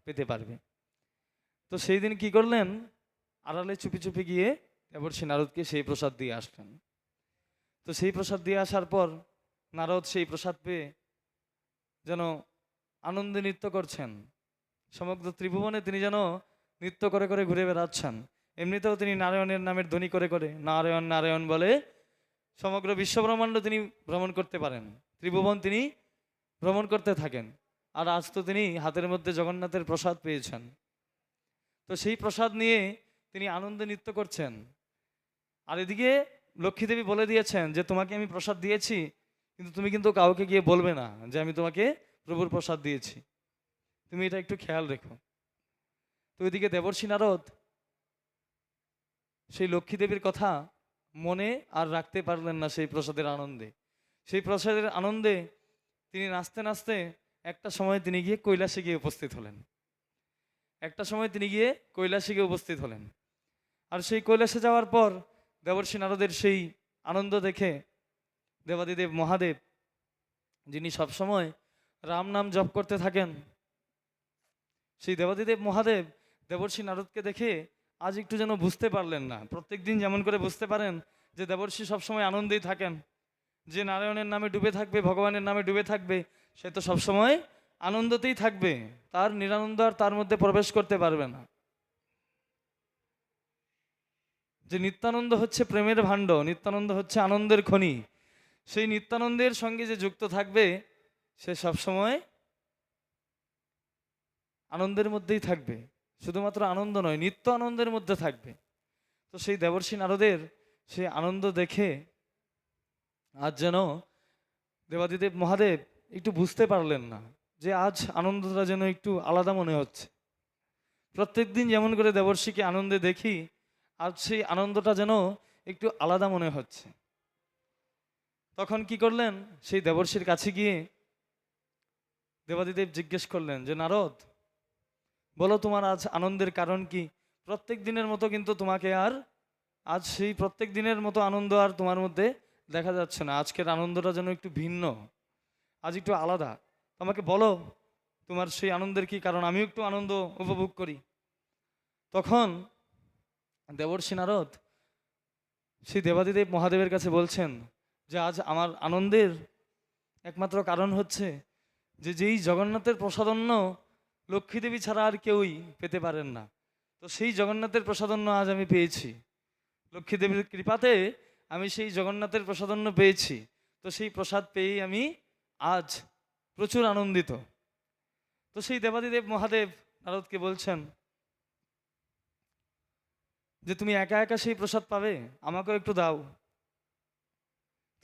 পেতে পারবে। তো সেই দিন কি করলেন, আড়ালে চুপি চুপি গিয়ে দেবর্ষি নারদকে সেই প্রসাদ দিয়ে আসলেন। তো সেই প্রসাদ দিয়ে আসার পর নারদ সেই প্রসাদ পেয়ে যেন আনন্দে নৃত্য করছেন। সমগ্র ত্রিভুবনে তিনি যেন নৃত্য করে করে ঘুরে বেড়াচ্ছেন। এমনিতেও তিনি নারায়ণের নামের ধ্বনি করে করে নারায়ণ নারায়ণ বলে সমগ্র বিশ্বব্রহ্মাণ্ড তিনি ভ্রমণ করতে পারেন, ত্রিভুবন তিনি ভ্রমণ করতে থাকেন। আর আজ তো তিনি হাতের মধ্যে জগন্নাথের প্রসাদ পেয়েছেন। তো সেই প্রসাদ নিয়ে তিনি আনন্দে নৃত্য করছেন। আর এদিকে লক্ষ্মীদেবী বলে দিয়েছেন যে তোমাকে আমি প্রসাদ দিয়েছি, কিন্তু তুমি কিন্তু কাউকে গিয়ে বলবে না যে আমি তোমাকে প্রভুর প্রসাদ দিয়েছি, তুমি এটা একটু খেয়াল রেখো। তো এদিকে দেবর্ষি নারদ সেই লক্ষ্মী দেবীর কথা মনে আর রাখতে পারলেন না। সেই প্রসাদের আনন্দে, সেই প্রসাদের আনন্দে তিনি নাচতে নাচতে একটা সময় তিনি গিয়ে কৈলাসে গিয়ে উপস্থিত হলেন। একটা সময় তিনি গিয়ে কৈলাসে গিয়ে উপস্থিত হলেন। আর সেই কৈলাসে যাওয়ার পর দেবর্ষি নারদের সেই আনন্দ দেখে দেবাদিদেব মহাদেব, যিনি সবসময় রাম নাম জপ করতে থাকেন, সেই দেবাদিদেব মহাদেব দেবর্ষি নারদকে দেখে আজ একটু যেন বুঝতে পারলেন না। প্রত্যেক দিন যেমন করে বুঝতে পারেন যে দেবর্ষি সবসময় আনন্দেই থাকেন, যে নারায়ণের নামে ডুবে থাকবে, ভগবানের নামে ডুবে থাকবে, সে তো সবসময় আনন্দতেই থাকবে, তার নিরানন্দ আর তার মধ্যে প্রবেশ করতে পারবে না। যে নিত্যানন্দ হচ্ছে প্রেমের ভাণ্ড, নিত্যানন্দ হচ্ছে আনন্দের খনি, সেই নিত্যানন্দের সঙ্গে যে যুক্ত থাকবে সে সবসময় আনন্দের মধ্যেই থাকবে। শুধুমাত্র আনন্দ নয়, নিত্য আনন্দের মধ্যে থাকবে। তো সেই দেবর্ষি নারদের সেই আনন্দ দেখে আজ যেন দেবাদিদেব মহাদেব একটু বুঝতে পারলেন না যে আজ আনন্দটা যেন একটু আলাদা মনে হচ্ছে। প্রত্যেক দিন যেমন করে দেবর্ষিকে আনন্দে দেখি, আজ সেই আনন্দটা যেন একটু আলাদা মনে হচ্ছে। তখন কি করলেন, সেই দেবর্ষির কাছে গিয়ে দেবাদিদেব জিজ্ঞেস করলেন যে নারদ, বলো তোমার আজ আনন্দের কারণ কি? প্রত্যেক দিনের মতো কিন্তু তোমাকে আর আজ সেই প্রত্যেক দিনের মতো আনন্দ আর তোমার মধ্যে দেখা যাচ্ছে না। আজকের আনন্দটা যেন একটু ভিন্ন, আজ একটু আলাদা। আমাকে বলো তোমার সেই আনন্দের কি কারণ, আমি একটু আনন্দ উপভোগ করি। তখন দেবর্ষি নারদ সেই দেবাদিদেব মহাদেবের কাছে বলছেন যে আজ আমার আনন্দের একমাত্র কারণ হচ্ছে যে যেই জগন্নাথের প্রসাদন্য লক্ষ্মীদেবী ছাড়া আর কেউই পেতে পারেন না, তো সেই জগন্নাথের প্রসাদন্য আজ আমি পেয়েছি। লক্ষ্মীদেবীর কৃপাতে আমি সেই জগন্নাথের প্রসাদন্য পেয়েছি। তো সেই প্রসাদ পেয়েই আমি আজ প্রচুর আনন্দিত। তো সেই দেবাদিদেব মহাদেব নারদকে বলছেন যে তুমি একা একা সেই প্রসাদ পাবে, আমাকেও একটু দাও।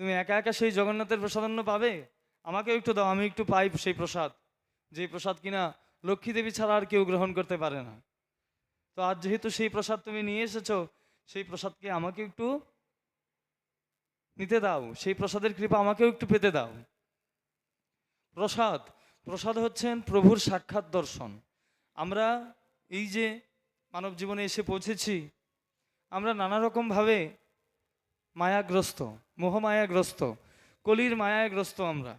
তুমি একা একা সেই জগন্নাথের প্রসাদন্য পাবে, আমাকেও একটু দাও, আমি একটু পাই সেই প্রসাদ, যে প্রসাদ কিনা লক্ষ্মী দেবী ছাড়া আর কেউ গ্রহণ করতে পারে না। তো আজ যেহেতু সেই প্রসাদ তুমি নিয়ে এসেছো, সেই প্রসাদকে আমাকে একটু নিতে দাও, সেই প্রসাদের কৃপা আমাকেও একটু পেতে দাও। প্রসাদ, প্রসাদ হচ্ছেন প্রভুর সাক্ষাৎ দর্শন। আমরা এই যে মানব জীবনে এসে পৌঁছেছি, আমরা নানা রকমভাবে মায়াগ্রস্ত, মোহমায়াগ্রস্ত, কলির মায়াগ্রস্ত আমরা।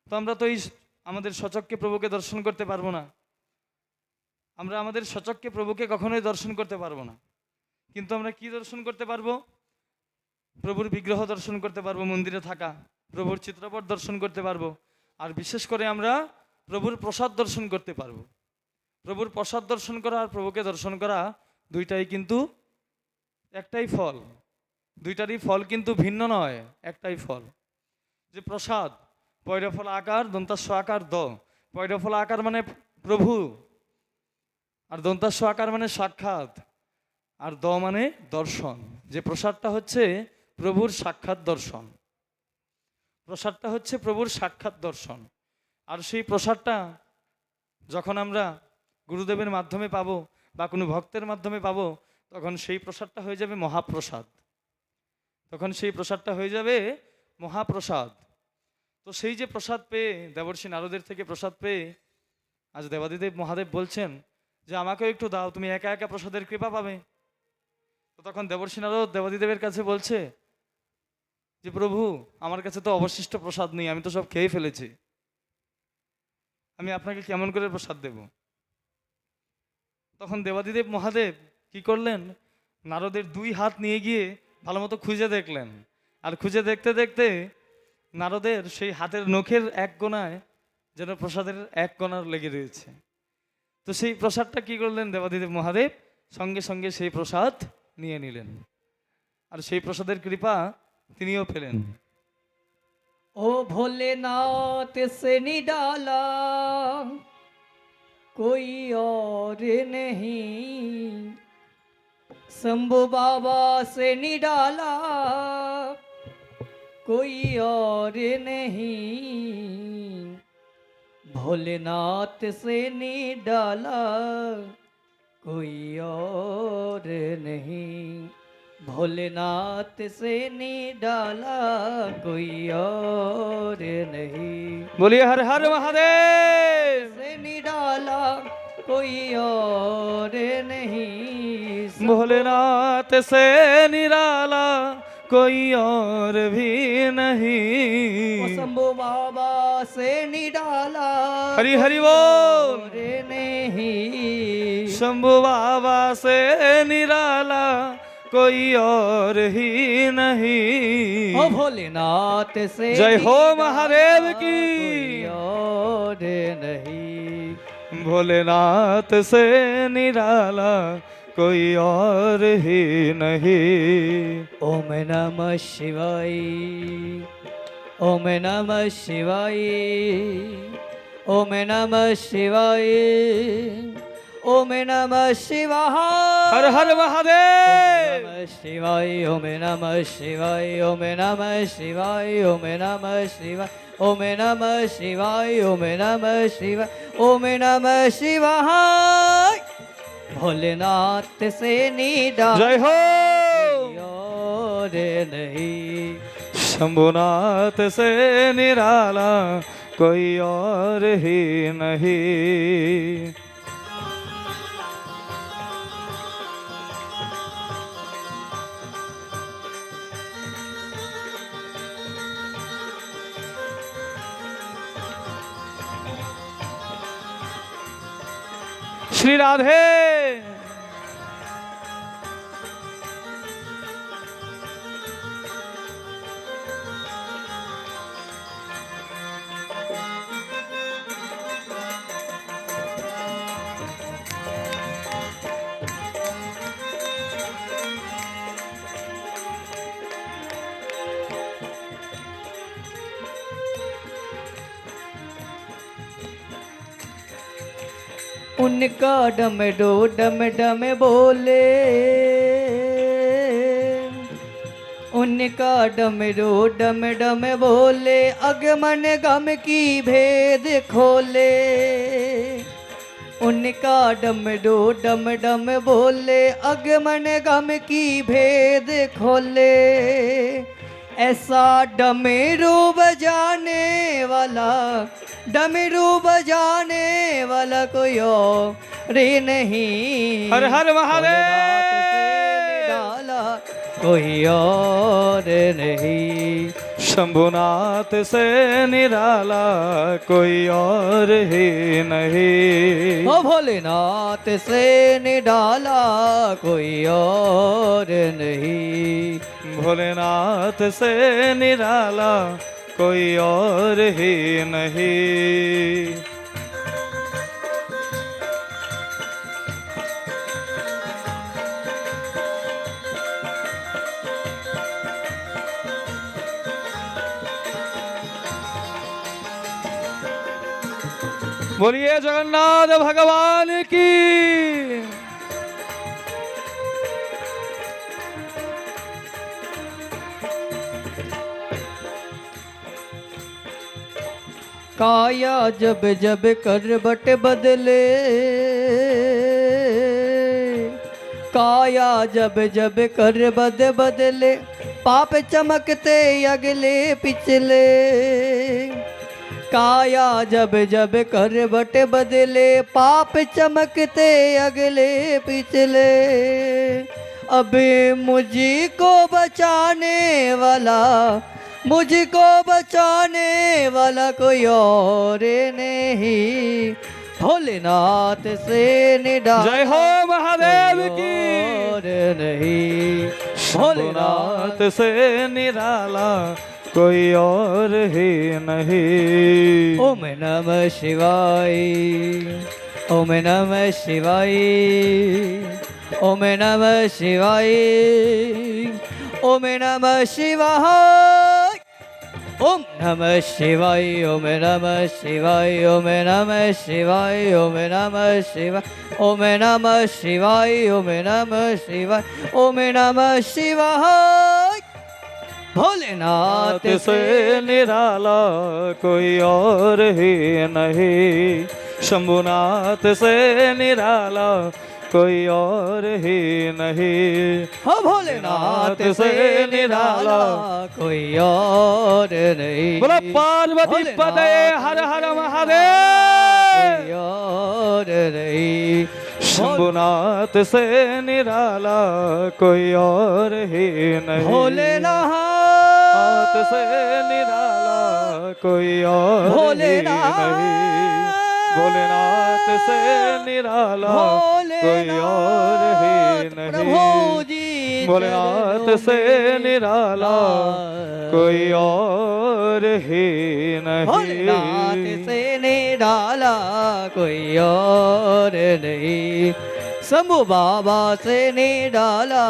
তো আমরা তো এই আমাদের সচক্ষে প্রভুকে দর্শন করতে পারবো না, আমরা আমাদের সচক্ষে প্রভুকে কখনোই দর্শন করতে পারবো না। কিন্তু আমরা কি দর্শন করতে পারবো? প্রভুর বিগ্রহ দর্শন করতে পারবো, মন্দিরে থাকা প্রভুর চিত্রপট দর্শন করতে পারবো। আর বিশেষ করে আমরা প্রভুর প্রসাদ দর্শন করতে পারবো। প্রভুর প্রসাদ দর্শন করা আর প্রভুকে দর্শন করা দুইটাই কিন্তু একটাই ফল, দুইটারই ফল কিন্তু ভিন্ন নয়, একটাই ফল। যে প্রসাদ, পয়রফল আকার দন্তাস্ব আকার দ, পয়রফল আকার মানে প্রভু, আর দন্তাস্ব আকার মানে সাক্ষাৎ, আর দ মানে দর্শন। যে প্রসাদটা হচ্ছে প্রভুর সাক্ষাৎ দর্শন, প্রসাদটা হচ্ছে প্রভুর সাক্ষাৎ দর্শন। আর সেই প্রসাদটা যখন আমরা গুরুদেবের মাধ্যমে পাবো বা কোনো ভক্তের মাধ্যমে পাবো, তখন সেই প্রসাদটা হয়ে যাবে মহাপ্রসাদ, তখন সেই প্রসাদটা হয়ে যাবে মহাপ্রসাদ। তো সেই যে প্রসাদ পেয়ে, দেবর্ষি নারদের থেকে প্রসাদ পেয়ে আজ দেবাদিদেব মহাদেব বলছেন যে আমাকেও একটু দাও, তুমি একা একা প্রসাদের কৃপা পাবে। তো তখন দেবর্ষি নারদ দেবাদিদেবের কাছে বলছে যে প্রভু, আমার কাছে তো অবশিষ্ট প্রসাদ নেই, আমি তো সব খেয়ে ফেলেছি, আমি আপনাকে কেমন করে প্রসাদ দেব? তখন দেবাদিদেব মহাদেব কি করলেন, নারদের 2 হাত নিয়ে গিয়ে ভালো মতো খুঁজে দেখলেন। আর খুঁজে দেখতে দেখতে নারদের সেই হাতের নখের এক কোণায় যেন প্রসাদের এক কোণা লেগে রয়েছে। তো সেই প্রসাদটা কি করলেন দেবাদিদেব মহাদেব, সঙ্গে সঙ্গে সেই প্রসাদ নিয়ে নিলেন, আর সেই প্রসাদের কৃপা তিনিও পেলেন। ओ भोलेनाथ से निडाला कोई और नहीं, शंभु बाबा से निडाला कोई और नहीं, भोलेनाथ से निडाला कोई और नहीं, भोलेनाथ से निडाला कोई और नहीं, बोलिए हर हर महादेव। से निडाला कोई और नहीं, भोलेनाथ से निराला कोई और भी नहीं। शंभु बाबा से निडाला हरि हरि बोल। और नहीं, शंभु बाबा से निराला कोई और ही नहीं। ओ भोलेनाथ से जय हो निराला महादेव की। कोई और नहीं, भोलेनाथ से निराला कोई और ही नहीं। ओम नमः शिवाय, ओम नमः शिवाय, ओम नमः शिवाय, ओम नमः शिवाय, हर हर महादेव। नमः शिवाय, ओम नमः शिवाय, ओम नमः शिवाय, ओम नमः शिवाय, ओम नमः शिवाय, ओम नमः शिवाय, ओम नमः शिवाय, भोलेनाथ से निडाला जय हो। और नहीं, शंभुनाथ से निराला कोई और ही नहीं। श्री राधे। उनका डम डम बोले, उनका डम डम बोले, अगमन गम की भेद खोले, उनका डम डम बोले, अगमन गम की भेद खोले, ऐसा डमरू बजाने वाला, डमरू बजाने वाला कोई और नहीं, हर हर भोलेनाथ से महादेव। निराला कोई और नहीं, शंभुनाथ से निराला कोई और ही नहीं। ओ भोलेनाथ से निडाला कोई और नहीं, भोलेनाथ से निराला कोई और ही नहीं। बोलिए जगन्नाथ भगवान की। काया जब जब करवट बदले, काया जब जब करवट बदले, पाप चमकते अगले पिछले, काया जब जब करवट बदले, पाप चमकते अगले पिछले, अब मुझको बचाने वाला, मुझको बचाने वाला कोई और नहीं, भोलेनाथ से निराला जय हो महादेव की। और नहीं भोलेनाथ से निराला कोई और ही नहीं। ओम नमः शिवाय ओम नमः शिवाय ओम नमः शिवाय ओम नमः शिवाय ओम नमः शिवाय ओम नमः शिवाय ओम नमः शिवाय ओम नमः शिवाय ओम नमः शिवाय ओम नमः शिवाय ओम नमः शिवाय भोलेनाथ नाथ से निराला कोई और ही नहीं। शंभुनाथ से निराला कोई और ही नहीं। हो भोलेनाथ से निराला कोई और नहीं। बोला पार्वती पते हर हर महादेव। कोई और नहीं। शंभुनाथ से निराला कोई और ही नहीं। भोलेनाथ से निराला कोई और ही भोलेनाथ नहीं। भोलेनाथ से निराला कोई और ही प्रभु नहीं। जी भोलेनाथ से निराला कोई और ही नहीं। भोलेनाथ से निराला कोई और नहीं। शंभु बाबा से निराला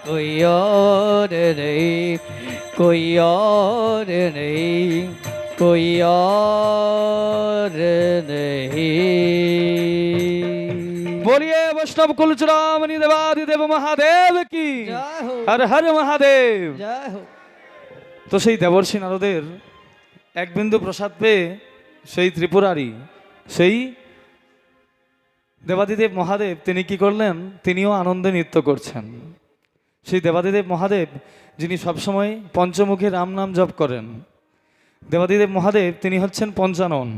कोई और नहीं। कोई और नहीं। कोई और नहीं। बोलिए वैष्णव कुलचुरामणि देवादिदेव महादेव की। जय हो हर हर महादेव। जय हो। তো সেই দেবর্ষি নারদের এক বিন্দু প্রসাদ পেয়ে সেই ত্রিপুরারি সেই দেবাদিদেব মহাদেব তিনি কি করলেন, তিনিও আনন্দে নৃত্য করছেন। সেই দেবাদিদেব মহাদেব যিনি সবসময় পঞ্চমুখী রাম নাম জপ করেন, দেবাদিদেব মহাদেব তিনি হচ্ছেন পঞ্চানন।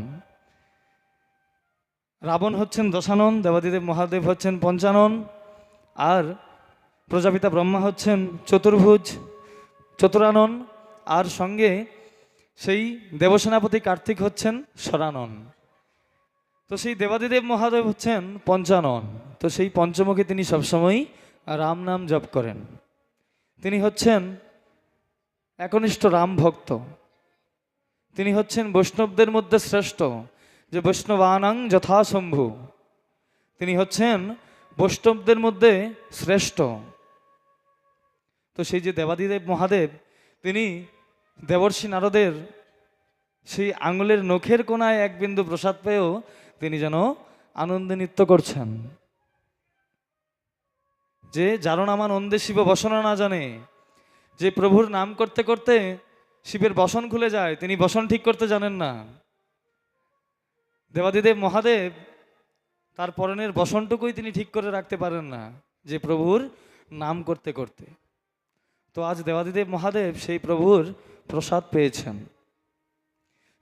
রাবণ হচ্ছেন দশানন, দেবাদিদেব মহাদেব হচ্ছেন পঞ্চানন, আর প্রজাপিতা ব্রহ্মা হচ্ছেন চতুর্ভুজ চতুরানন, আর সঙ্গে সেই দেবসেনাপতি কার্তিক হচ্ছেন স্বরানন। তো সেই দেবাদিদেব মহাদেব হচ্ছেন পঞ্চানন। তো সেই পঞ্চমুখী তিনি সবসময় রাম নাম জপ করেন। তিনি হচ্ছেন একনিষ্ঠ রাম ভক্ত। তিনি হচ্ছেন বৈষ্ণবদের মধ্যে শ্রেষ্ঠ, যে বৈষ্ণবানাং যথাশম্ভু। তিনি হচ্ছেন বৈষ্ণবদের মধ্যে শ্রেষ্ঠ। তো সেই যে দেবাদিদেব মহাদেব তিনি দেবর্ষি নারদের সেই আঙুলের নখের কোনায় এক বিন্দু প্রসাদ পেয়েও তিনি যেন আনন্দে নৃত্য করছেন। যে যার নামা নন্দে শিব বসনা না জানে, যে প্রভুর নাম করতে করতে শিবের বসন খুলে যায়, তিনি বসন ঠিক করতে জানেন না। দেবাদিদেব মহাদেব তার পরনের বসনটুকুই তিনি ঠিক করে রাখতে পারেন না, যে প্রভুর নাম করতে করতে। তো আজ দেবাদিদেব মহাদেব সেই প্রভুর প্রসাদ পেয়েছেন।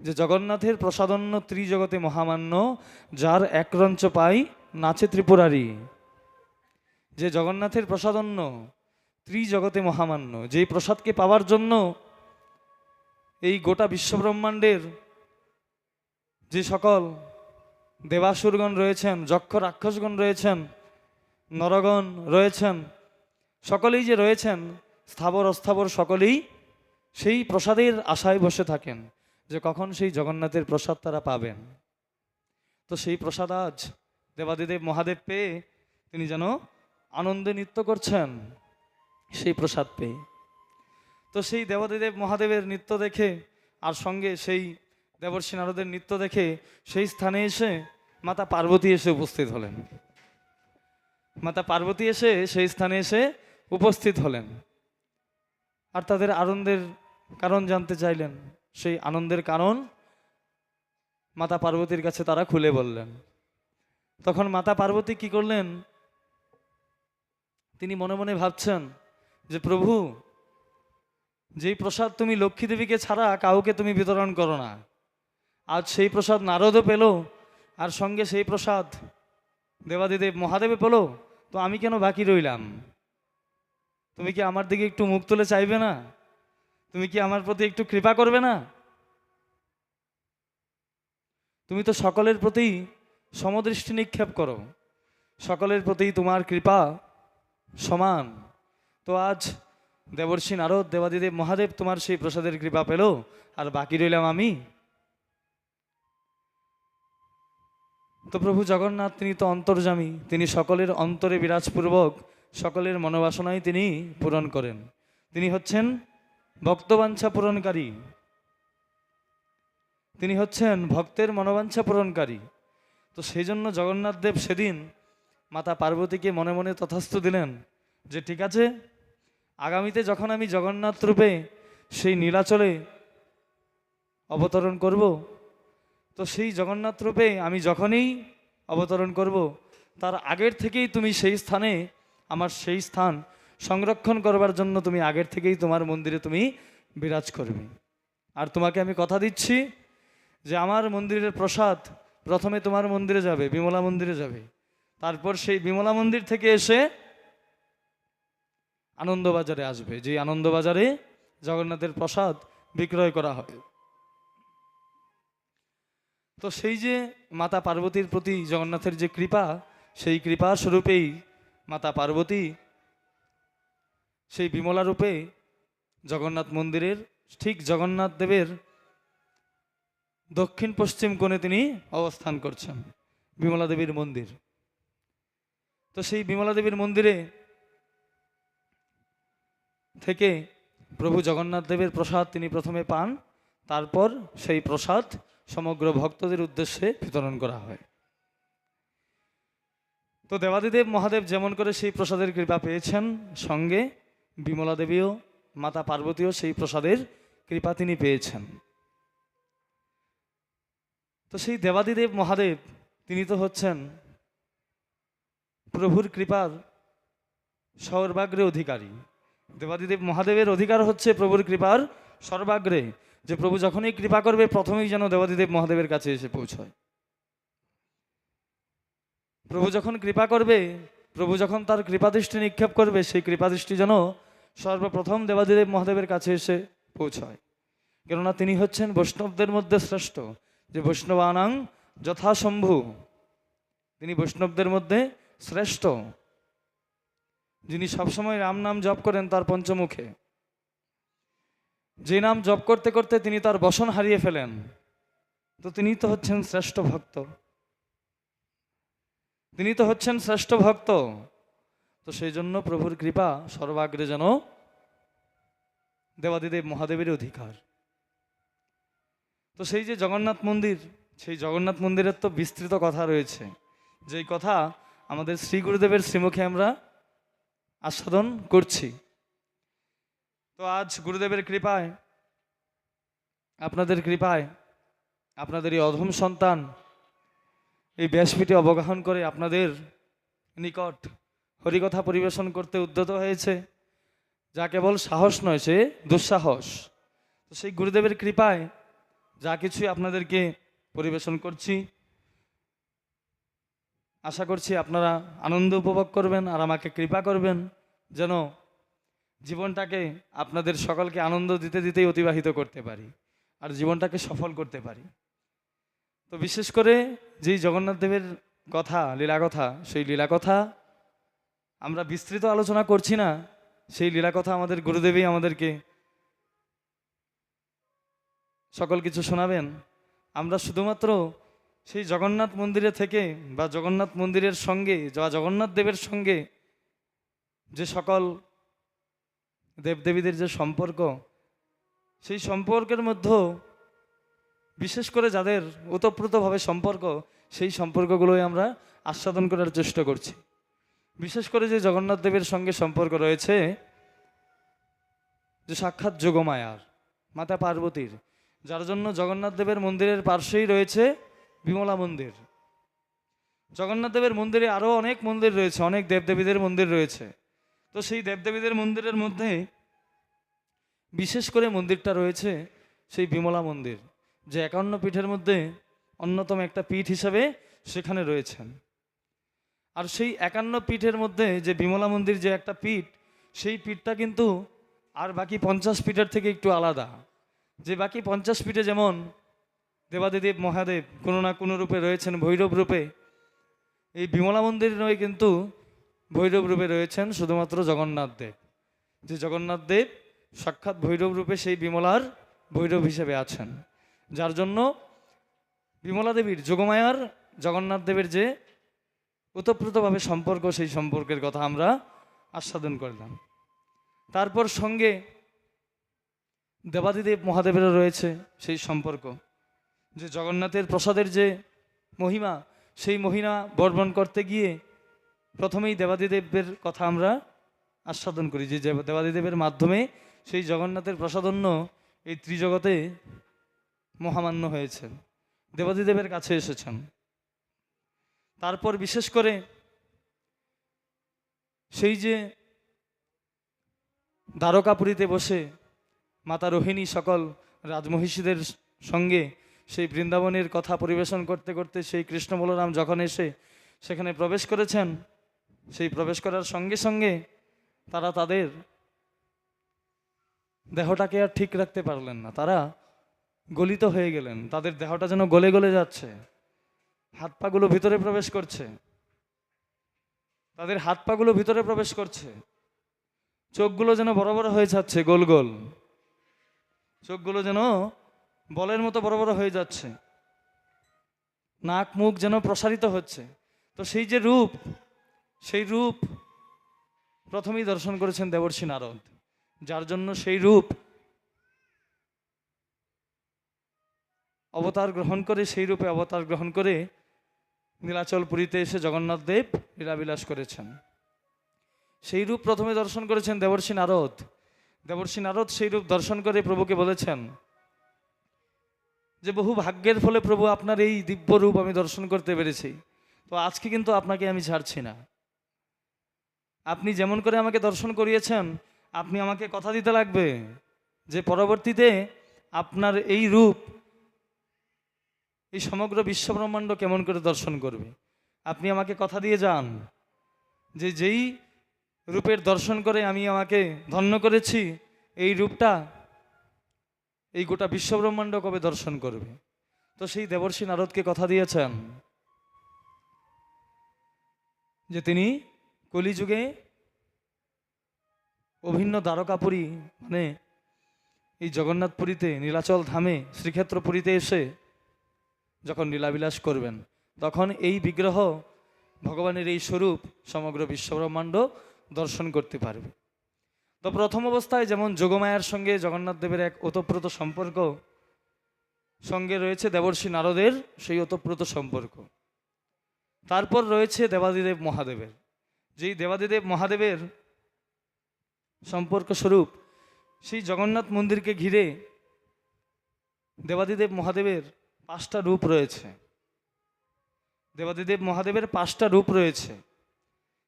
যে জগন্নাথের প্রসাদন্য ত্রিজগতে মহামান্য, যার একরঞ্চ পাই নাচে ত্রিপুরারি। যে জগন্নাথের প্রসাদন্য ত্রিজগতে মহামান্য, যেই প্রসাদকে পাওয়ার জন্য এই গোটা বিশ্বব্রহ্মাণ্ডের যে সকল দেবাসুরগণ রয়েছেন, যক্ষ রাক্ষসগণ রয়েছেন, নরগণ রয়েছেন, সকলেই যে রয়েছেন স্থাবর অস্থাবর, সকলেই সেই প্রসাদের আশায় বসে থাকেন যে কখন সেই জগন্নাথের প্রসাদ তারা পাবেন। তো সেই প্রসাদ আজ দেবাদিদেব মহাদেব পেয়ে তিনি যেন আনন্দে নৃত্য করছেন সেই প্রসাদ পেয়ে। তো সেই দেবাদিদেব মহাদেবের নৃত্য দেখে আর সঙ্গে সেই দেবর্ষি নারদের নৃত্য দেখে সেই স্থানে এসে মাতা পার্বতী এসে উপস্থিত হলেন। মাতা পার্বতী এসে সেই স্থানে এসে উপস্থিত হলেন আর তাদের আনন্দের কারণ জানতে চাইলেন। সেই আনন্দের কারণ মাতা পার্বতীর কাছে তারা খুলে বললেন। তখন মাতা পার্বতী কি করলেন, তিনি মনে মনে ভাবছেন যে প্রভু, যেই প্রসাদ তুমি লক্ষ্মী দেবীকে ছাড়া কাউকে তুমি বিতরণ করো না, আজ সেই প্রসাদ নারদও পেল, আর সঙ্গে সেই প্রসাদ দেবাদিদেব মহাদেবে পেল, তো আমি কেন বাকি রইলাম? তুমি কি আমার দিকে একটু মুখ তুলে চাইবে না? তুমি কি আমার প্রতি একটু কৃপা করবে না? তুমি তো সকলের প্রতি সমদৃষ্টি নিক্ষেপ করো, সকলের প্রতি তোমার কৃপা সমান। তো আজ দেবর্ষি নারদ দেবাদিদেব মহাদেব তোমার সেই প্রসাদের কৃপা পেল, আর বাকি রইলাম আমি। তো প্রভু জগন্নাথ তিনি তো অন্তর্যামী, তিনি সকলের অন্তরে বিরাজপূর্বক সকলের মনোবাসনাই তিনি পূরণ করেন। তিনি হচ্ছেন ভক্তবাঞ্ছা পূরণকারী, তিনি হচ্ছেন ভক্তের মনোবাঞ্ছা পূরণকারী। তো সেই জন্য জগন্নাথ দেব সেদিন মাতা পার্বতীকে মনে মনে তথাস্তু দিলেন যে ঠিক আছে, আগামীতে যখন আমি জগন্নাথ রূপে সেই নীলাচলে অবতরণ করব, তো সেই জগন্নাথ রূপে আমি যখনই অবতরণ করব, তার আগের থেকেই তুমি সেই স্থানে, আমার সেই স্থান সংরক্ষণ করবার জন্য তুমি আগের থেকেই তোমার মন্দিরে তুমি বিরাজ করবে। আর তোমাকে আমি কথা দিচ্ছি যে আমার মন্দিরের প্রসাদ প্রথমে তোমার মন্দিরে যাবে, বিমলা মন্দিরে যাবে, তারপর সেই বিমলা মন্দির থেকে এসে আনন্দবাজারে আসবে, যে আনন্দবাজারে জগন্নাথের প্রসাদ বিক্রয় করা হয়। তো সেই যে মাতা পার্বতীর প্রতি জগন্নাথের যে কৃপা, সেই কৃপা স্বরূপেই মাতা পার্বতী সেই বিমলা রূপে জগন্নাথ মন্দিরের ঠিক জগন্নাথ দেবের দক্ষিণ পশ্চিম কোণে তিনি অবস্থান করছেন, বিমলা দেবীর মন্দির। তো সেই বিমলা দেবীর মন্দিরে থেকে প্রভু জগন্নাথ দেবের প্রসাদ তিনি প্রথমে পান, তারপর সেই প্রসাদ সমগ্র ভক্তদের উদ্দেশ্যে বিতরণ করা হয়। তো দেবাদিদেব মহাদেব যেমন করে সেই প্রসাদের কৃপা পেয়েছেন, সঙ্গে বিমলা দেবীও মাতা পার্বতীও সেই প্রসাদের কৃপা তিনি পেয়েছেন। তো সেই দেবাদিদেব মহাদেব তিনি তো হচ্ছেন প্রভুর কৃপার সর্বাগ্রে অধিকারী। দেবাদিদেব মহাদেবের অধিকার হচ্ছে প্রভুর কৃপার সর্বাগ্রে, যে প্রভু যখনই কৃপা করবে প্রথমেই যেন দেবাদিদেব মহাদেবের কাছে এসে পৌঁছয়। প্রভু যখন কৃপা করবে, প্রভু যখন তার কৃপাদৃষ্টি নিক্ষেপ করবে, সেই কৃপাদৃষ্টি যেন সর্বপ্রথম দেবাদিদেব মহাদেবের কাছে এসে পৌঁছয়। কেননা তিনি হচ্ছেন বৈষ্ণবদের মধ্যে শ্রেষ্ঠ, যে বৈষ্ণবানাং যথাশম্ভু, তিনি বৈষ্ণবদের মধ্যে শ্রেষ্ঠ, যিনি সবসময় রাম নাম জপ করেন তার পঞ্চমুখে, যে নাম জপ করতে করতে তিনি তার বসন হারিয়ে ফেলেন, তো তিনি তো হচ্ছেন শ্রেষ্ঠ ভক্ত, তিনি তো হচ্ছেন শ্রেষ্ঠ ভক্ত। তো সেই জন্য প্রভুর কৃপা সর্বাগ্রে যেন দেবাদিদেব মহাদেবের অধিকার। তো সেই যে জগন্নাথ মন্দির, সেই জগন্নাথ মন্দিরের তো বিস্তৃত কথা রয়েছে, যেই কথা আমাদের শ্রী গুরুদেবের শ্রীমুখে আমরা আস্বাদন করছি। তো আজ গুরুদেবের কৃপায়, আপনাদের কৃপায়, আপনাদের এই অধম সন্তান এই ব্যাসপীঠে অবগাহন করে আপনাদের নিকট হরিকথা পরিবেশন করতে উদ্যত হয়েছে, যা কেবল সাহস নয়, সে দুঃসাহস। তো সেই গুরুদেবের কৃপায় যা কিছুই আপনাদেরকে পরিবেশন করছি, আশা করছি আপনারা আনন্দ উপভোগ করবেন আর আমাকে কৃপা করবেন যেন জীবনটাকে আপনাদের সকলকে আনন্দ দিতে দিতেই অতিবাহিত করতে পারি আর জীবনটাকে সফল করতে পারি। তো বিশেষ করে যেই জগন্নাথ দেবের কথা, লীলা কথা, সেই লীলা কথা আমরা বিস্তৃত আলোচনা করছি না, সেই লীলা কথা আমাদের গুরুদেবই আমাদেরকে সকল কিছু শোনাবেন। আমরা শুধুমাত্র সেই জগন্নাথ মন্দিরে থেকে বা জগন্নাথ মন্দিরের সঙ্গে বা জগন্নাথ দেবের সঙ্গে যে সকল দেবদেবীদের যে সম্পর্ক, সেই সম্পর্কের মধ্যে বিশেষ করে যাদের ওতপ্রোতভাবে সম্পর্ক, সেই সম্পর্কগুলোই আমরা আস্বাদন করার চেষ্টা করছি। বিশেষ করে যে জগন্নাথ দেবের সঙ্গে সম্পর্ক রয়েছে, যে সাক্ষাৎ যোগমায়ার মাতা পার্বতীর, যার জন্য জগন্নাথ দেবের মন্দিরের পার্শ্বেই রয়েছে বিমলা মন্দির। জগন্নাথ দেবের মন্দিরে আরও অনেক মন্দির রয়েছে, অনেক দেবদেবীদের মন্দির রয়েছে। তো সেই দেবদেবীদের মন্দিরের মধ্যে বিশেষ করে মন্দিরটা রয়েছে সেই বিমলা মন্দির, যে 51 পীঠের মধ্যে অন্যতম একটা পীঠ হিসাবে সেখানে রয়েছেন। আর সেই 51 পীঠের মধ্যে যে বিমলা মন্দির যে একটা পীঠ, সেই পীঠটা কিন্তু আর বাকি 50 পীঠের থেকে একটু আলাদা। যে বাকি 50 পীঠে যেমন দেবাদিদেব মহাদেব কোনো না কোনো রূপে রয়েছেন, ভৈরব রূপে। এই বিমলা মন্দির নয়, কিন্তু ভৈরব রূপে রয়েছেন শুধুমাত্র জগন্নাথ দেব। যে জগন্নাথ দেব সাক্ষাৎ ভৈরব রূপে সেই বিমলার ভৈরব হিসেবে আছেন, যার জন্য বিমলা দেবীর যোগমায়ার জগন্নাথ দেবের যে ওতপ্রোতভাবে সম্পর্ক, সেই সম্পর্কের কথা আমরা আস্বাদন করলাম। তারপর সঙ্গে দেবাদিদেব মহাদেবেরও রয়েছে সেই সম্পর্ক, যে জগন্নাথের প্রসাদের যে মহিমা, সেই মহিমা বর্ণন করতে গিয়ে প্রথমেই দেবাদিদেবের কথা আমরা আস্বাদন করি, যে দেবাদিদেবের মাধ্যমে সেই জগন্নাথের প্রসাদন্য এই ত্রিজগতে মহামান্য হয়েছে, দেবাদিদেবের কাছে এসেছেন। তারপর বিশেষ করে সেই যে দ্বারকাপুরীতে বসে মাতা রোহিণী সকল রাজমহিষীদের সঙ্গে সেই বৃন্দাবনের কথা পরিবেশন করতে করতে সেই কৃষ্ণ বলরাম যখন এসে সেখানে প্রবেশ করেছেন, সেই প্রবেশ করার সঙ্গে সঙ্গে তারা তাদের দেহটাকে আর ঠিক রাখতে পারলেন না, তারা গলিত হয়ে গেলেন, তাদের দেহটা যেন গলে গলে যাচ্ছে, হাত পাগুলো ভিতরে প্রবেশ করছে, তাদের হাত পাগুলো ভিতরে প্রবেশ করছে, চোখগুলো যেন বড় বড় হয়ে যাচ্ছে, গোল গোল চোখগুলো যেন বলের মতো বড় বড় হয়ে যাচ্ছে, নাক মুখ যেন প্রসারিত হচ্ছে। তো সেই যে রূপ, সেই রূপ প্রথমেই দর্শন করেছেন দেবর্ষি নারদ, যার জন্য সেই রূপ অবতার গ্রহণ করে, সেই রূপে অবতার গ্রহণ করে নীলাচল পুরীতে এসে জগন্নাথ দেব লীলাবিলাস করেছেন। সেই রূপ প্রথমে দর্শন করেছেন দেবর্ষি নারদ। দেবর্ষি নারদ সেই রূপ দর্শন করে প্রভুকে বলেছেন যে বহু ভাগ্যের ফলে প্রভু আপনার এই দিব্য রূপ আমি দর্শন করতে পেরেছি, তো আজকে কিন্তু আপনাকে আমি ছাড়ছি না। আপনি যেমন করে আমাকে দর্শন করিয়েছেন, আপনি আমাকে কথা দিতে লাগবে যে পরবর্তীতে আপনার এই রূপ এই সমগ্র বিশ্বব্রহ্মাণ্ড কেমন করে দর্শন করবে। আপনি আমাকে কথা দিয়ে যান যে যেই রূপের দর্শন করে আমি আমাকে ধন্য করেছি, এই রূপটা এই গোটা বিশ্বব্রহ্মাণ্ড কবে দর্শন করবে। তো সেই দেবর্ষি নারদকে কথা দিয়েছেন যে তিনি কলিযুগে অভিন্ন দ্বারকাপুরী, মানে এই জগন্নাথপুরীতে নীলাচল ধামে শ্রীক্ষেত্রপুরীতে এসে যখন লীলাবিলাস করবেন, তখন এই বিগ্রহ ভগবানের এই স্বরূপ সমগ্র বিশ্বব্রহ্মাণ্ড দর্শন করতে পারবে। তো প্রথম অবস্থায় যেমন যোগমায়ার সঙ্গে জগন্নাথ দেবের এক ওতপ্রোত সম্পর্ক, সঙ্গে রয়েছে দেবর্ষি নারদের সেই ওতপ্রোত সম্পর্ক। তারপর রয়েছে দেবাদিদেব মহাদেবের, যেই দেবাদিদেব মহাদেবের সম্পর্ক স্বরূপ সেই জগন্নাথ মন্দিরকে ঘিরে দেবাদিদেব মহাদেবের 5টা রূপ রয়েছে। দেবাদিদেব মহাদেবের 5টা রূপ রয়েছে,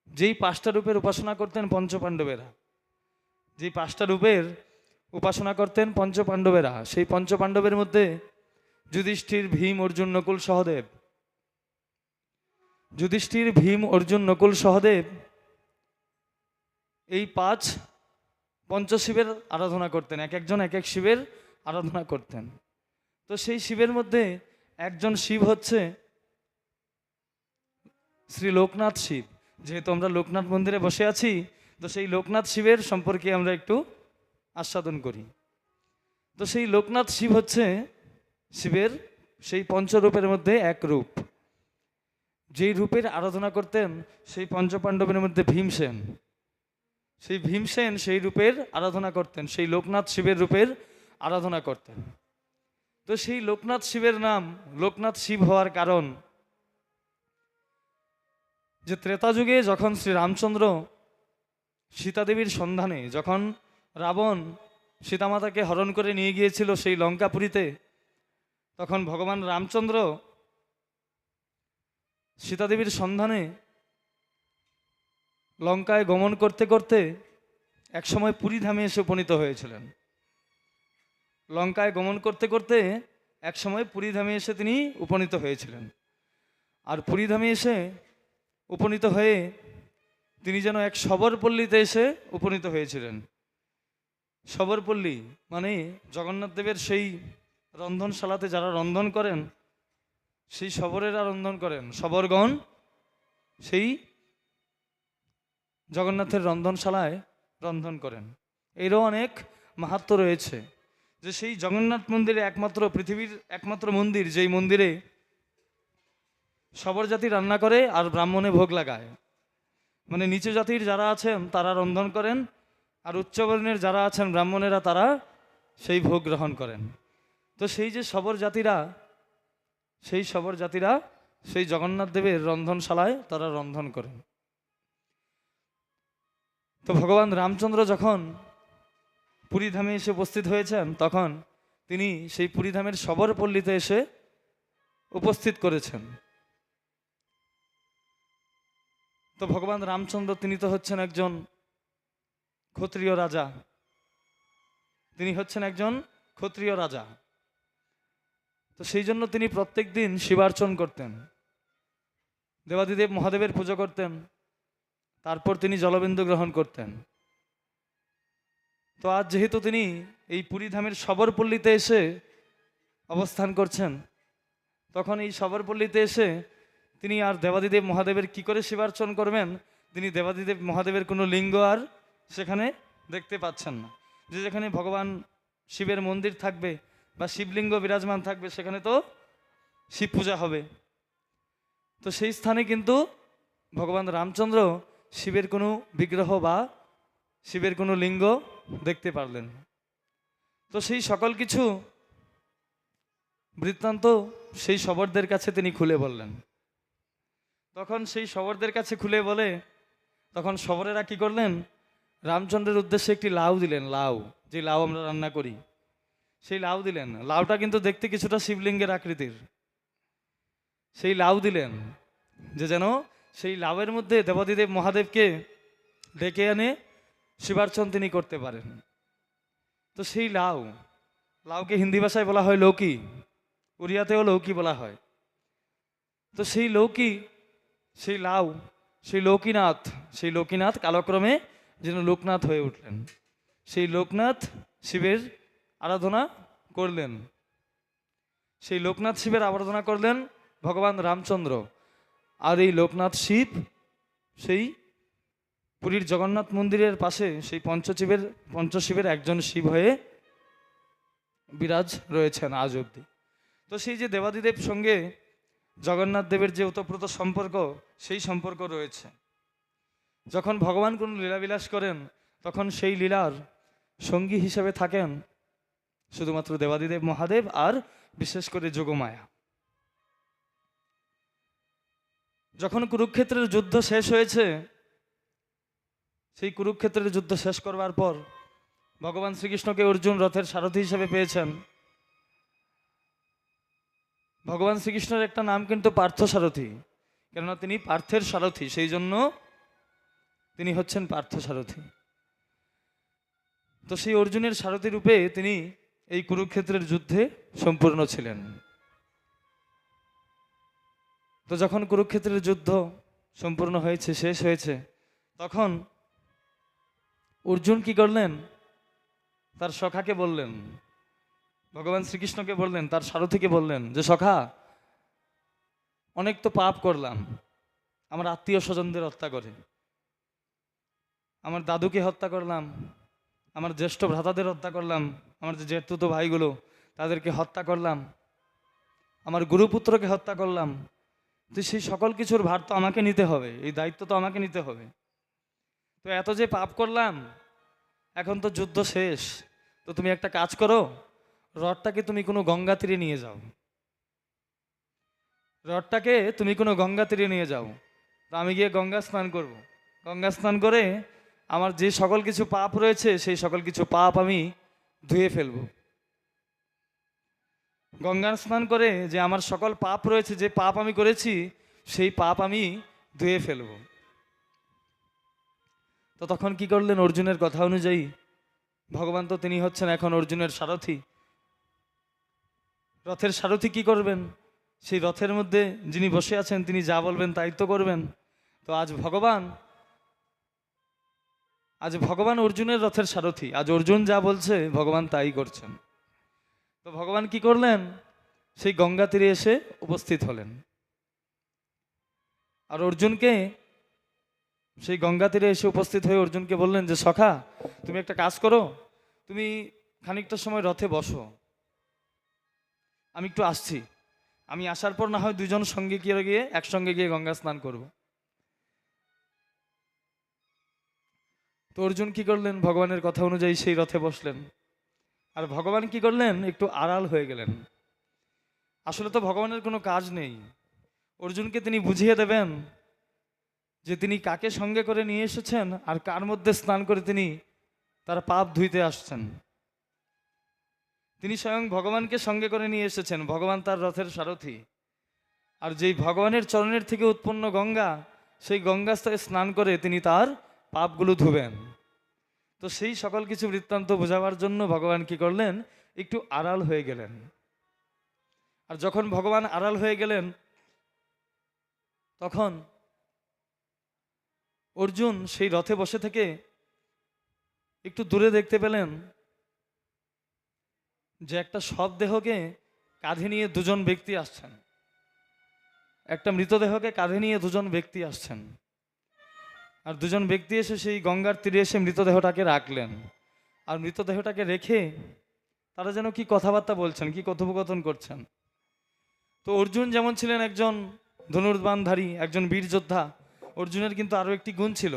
যেই 5টা রূপের উপাসনা করতেন পঞ্চপাণ্ডবেরা, যেই 5টা রূপের উপাসনা করতেন পঞ্চপাণ্ডবেরা। সেই পঞ্চপাণ্ডবের মধ্যে যুধিষ্ঠির, ভীম, অর্জুন, নকুল, সহদেব। যুধিষ্ঠির, ভীম, অর্জুন, নকুল, সহদেব এই 5 পঞ্চশিবের আরাধনা করতেন, এক একজন এক এক শিবের আরাধনা করতেন। তো সেই শিবের মধ্যে একজন শিব হচ্ছে শ্রী লোকনাথ শিব। যেহেতু আমরা লোকনাথ মন্দিরে বসে আছি, তো সেই লোকনাথ শিবের সম্পর্কে আমরা একটু আস্বাদন করি। তো সেই লোকনাথ শিব হচ্ছে শিবের সেই পঞ্চরূপের মধ্যে এক রূপ, যেই রূপের আরাধনা করতেন সেই পঞ্চপাণ্ডবের মধ্যে ভীমসেন। সেই ভীমসেন সেই রূপের আরাধনা করতেন, সেই লোকনাথ শিবের রূপের আরাধনা করতেন। তো সেই লোকনাথ শিবের নাম লোকনাথ শিব হওয়ার কারণ, যে ত্রেতা যুগে যখন শ্রী রামচন্দ্র সীতাদেবীর সন্ধানে, যখন রাবণ সীতামাতাকে হরণ করে নিয়ে গিয়েছিল সেই লঙ্কাপুরীতে, তখন ভগবান রামচন্দ্র সীতাদেবীর সন্ধানে লঙ্কায় গমন করতে করতে একসময় পুরী ধামে এসে উপনীত হয়েছিলেন। লঙ্কায় গমন করতে করতে একসময় পুরী ধামে এসে তিনি উপনীত হয়েছিলেন। আর পুরী ধামে এসে উপনীত হয়ে তিনি যেন এক শবরপল্লীতে এসে উপনীত হয়েছিলেন। শবরপল্লী মানে জগন্নাথ দেবের সেই রন্ধনশালাতে যারা রন্ধন করেন সেই শবরেরা রন্ধন করেন, শবরগণ সেই জগন্নাথের রন্ধনশালায় রন্ধন করেন। এরও অনেক মাহাত্ম্য রয়েছে, যে সেই জগন্নাথ মন্দিরে একমাত্র, পৃথিবীর একমাত্র মন্দির, যেই মন্দিরে শবর জাতি রান্না করে আর ব্রাহ্মণে ভোগ লাগায়। মানে নিচু জাতির যারা আছেন তারা রন্ধন করেন, আর উচ্চবর্ণের যারা আছেন ব্রাহ্মণেরা তারা সেই ভোগ গ্রহণ করেন। তো সেই যে শবর জাতিরা, সেই শবর জাতিরা সেই জগন্নাথ দেবের রন্ধনশালায় তারা রন্ধন করেন। তো ভগবান রামচন্দ্র যখন পুরীধামে এসে উপস্থিত হয়েছেন, তখন তিনি সেই পুরীধামের শবর পল্লীতে এসে উপস্থিত করেছেন। তো ভগবান রামচন্দ্র তিনি তো হচ্ছেন একজন ক্ষত্রিয় রাজা, তিনি হচ্ছেন একজন ক্ষত্রিয় রাজা। তো সেই জন্য তিনি প্রত্যেক দিন শিবার্চন করতেন, দেবাদিদেব মহাদেবের পুজো করতেন, তারপর তিনি জলবিন্দু গ্রহণ করতেন। তো আজ যেহেতু তিনি এই পুরীধামের শবরপল্লীতে এসে অবস্থান করছেন, তখন এই শবরপল্লীতে এসে তিনি আর দেবাদিদেব মহাদেবের কি করে শিবার্চন করবেন? তিনি দেবাদিদেব মহাদেবের কোনো লিঙ্গ আর সেখানে দেখতে পাচ্ছেন না। যে যেখানে ভগবান শিবের মন্দির থাকবে বা শিবলিঙ্গ বিরাজমান থাকবে, সেখানে তো শিব পূজা হবে। তো সেই স্থানে কিন্তু ভগবান রামচন্দ্র শিবের কোনো বিগ্রহ বা শিবের কোনো লিঙ্গ দেখতে পারলেন। তো সেই সকল কিছু বৃত্তান্ত সেই শবরদের কাছে তিনি খুলে বললেন। তখন সেই শবরদের কাছে খুলে বলে, তখন শবরেরা কি করলেন? রামচন্দ্রের উদ্দেশ্যে একটি লাউ দিলেন, লাউ, যে লাউ আমরা রান্না করি সেই লাউ দিলেন। লাউটা কিন্তু দেখতে কিছুটা শিবলিঙ্গের আকৃতির। সেই লাউ দিলেন যে যেন সেই লাউয়ের মধ্যে দেবাদিদেব মহাদেবকে ডেকে এনে শিবার্চন তিনি করতে পারেন। তো সেই লাউ, লাউকে হিন্দি ভাষায় বলা হয় লৌকি, উড়িয়াতেও লৌকি বলা হয়। তো সেই লৌকি, সেই লাউ, সেই লৌকিনাথ, সেই লৌকিনাথ কালক্রমে যেন লোকনাথ হয়ে উঠলেন। সেই লোকনাথ শিবের আরাধনা করলেন, সেই লোকনাথ শিবের আরাধনা করলেন ভগবান রামচন্দ্র। আর এই লোকনাথ শিব সেই পুরীর জগন্নাথ মন্দিরের পাশে সেই পঞ্চশিবের একজন শিব হয়ে বিরাজ রয়েছেন আজ অবধি। তো সেই যে দেবাদিদেব সঙ্গে জগন্নাথ দেবের যে ওতপ্রোত সম্পর্ক, সেই সম্পর্ক রয়েছে। যখন ভগবান কোনো লীলাবিলাস করেন, তখন সেই লীলার সঙ্গী হিসেবে থাকেন শুধুমাত্র দেবাদিদেব মহাদেব আর বিশেষ করে যোগমায়া। যখন কুরুক্ষেত্রের যুদ্ধ শেষ হয়েছে, সেই কুরুক্ষেত্রের যুদ্ধ শেষ করবার পর ভগবান শ্রীকৃষ্ণকে অর্জুন রথের সারথি হিসেবে পেয়েছেন। ভগবান শ্রীকৃষ্ণের একটা নাম কিন্তু পার্থ সারথি, কেননা তিনি পার্থের সারথি, সেই জন্য তিনি হচ্ছেন পার্থ সারথি। তো সেই অর্জুনের সারথি রূপে তিনি এই কুরুক্ষেত্রের যুদ্ধে সম্পূর্ণ ছিলেন। তো যখন কুরুক্ষেত্রের যুদ্ধ সম্পূর্ণ হয়েছে, শেষ হয়েছে, তখন অর্জুন কি করলেন? তার সখাকে বললেন, ভগবান শ্রীকৃষ্ণকে বললেন, তার সারথিকে বললেন যে সখা, অনেক তো পাপ করলাম, আমার আত্মীয় স্বজনদের হত্যা করে, আমার দাদুকে হত্যা করলাম, আমার জ্যেষ্ঠ ভ্রাতাদের হত্যা করলাম, আমার যে জ্যেষ্ঠতো ভাইগুলো তাদেরকে হত্যা করলাম, আমার গুরুপুত্রকে হত্যা করলাম। তো সেই সকল কিছুর ভার তো আমাকে নিতে হবে, এই দায়িত্ব তো আমাকে নিতে হবে। তো এত যে পাপ করলাম, এখন তো যুদ্ধ শেষ, তো তুমি একটা কাজ করো, রথটাকে তুমি কোনো গঙ্গা তীরে নিয়ে যাও, রথটাকে তুমি কোনো গঙ্গা তীরে নিয়ে যাও। তো আমি গিয়ে গঙ্গা স্নান করব, গঙ্গা স্নান করে আমার যে সকল কিছু পাপ রয়েছে সেই সকল কিছু পাপ আমি ধুয়ে ফেলব। গঙ্গা স্নান করে যে আমার সকল পাপ রয়েছে, যে পাপ আমি করেছি সেই পাপ আমি ধুয়ে ফেলব। তো তখন কি করলেন? অর্জুনের কথা অনুযায়ী ভগবান তো তিনি হচ্ছেন এখন অর্জুনের সারথি, রথের সারথি কি করবেন? সেই রথের মধ্যে যিনি বসে আছেন তিনি যা বলবেন তাই তো করবেন। তো আজ ভগবান অর্জুনের রথের সারথি, আজ অর্জুন যা বলছে ভগবান তাই করছেন। তো তো ভগবান কি করলেন, সেই গঙ্গা তীরে এসে উপস্থিত হলেন। আর অর্জুনকে, সেই গঙ্গা তীরে এসে উপস্থিত হয়ে অর্জুনকে বললেন যে সখা, তুমি একটা কাজ করো, তুমি খানিকটা সময় রথে বসো, আমি একটু আসছি, আমি আসার পর না হয় দুজন সঙ্গে গিয়ে একসঙ্গে গিয়ে গঙ্গা স্নান করব। তো অর্জুন কি করলেন, ভগবানের কথা অনুযায়ী সেই রথে বসলেন। আর ভগবান কি করলেন, একটু আড়াল হয়ে গেলেন। আসলে তো ভগবানের কোনো কাজ নেই, অর্জুনকে তিনি বুঝিয়ে দেবেন যে তিনি কাকে সঙ্গে করে নিয়ে এসেছেন আর কার মধ্যে স্নান করে তিনি তার পাপ ধুইতে আসছেন। তিনি স্বয়ং ভগবানকে সঙ্গে করে নিয়ে এসেছেন, ভগবান তার রথের সারথি। আর যেই ভগবানের চরণের থেকে উৎপন্ন গঙ্গা, সেই গঙ্গাস্থলে স্নান করে তিনি তার পাপগুলো ধুবেন। তো সেই সকল কিছু বৃত্তান্ত বোঝাবার জন্য ভগবান কি করলেন, একটু আড়াল হয়ে গেলেন। আর যখন ভগবান আড়াল হয়ে গেলেন, তখন অর্জুন সেই রথে বসে থেকে একটু দূরে দেখতে পেলেন যে একটা শবদেহকে কাঁধে নিয়ে দুজন ব্যক্তি আসছেন, একটা মৃতদেহকে কাঁধে নিয়ে দুজন ব্যক্তি আসছেন। আর দুজন ব্যক্তি এসে সেই গঙ্গার তীরে এসে মৃতদেহটাকে রাখলেন। আর মৃতদেহটাকে রেখে তারা যেন কি কথাবার্তা বলছেন, কি কথোপকথন করছেন। তো অর্জুন যেমন ছিলেন একজন ধনুর্বাণধারী, একজন বীর যোদ্ধা, অর্জুনের কিন্তু আরও একটি গুণ ছিল।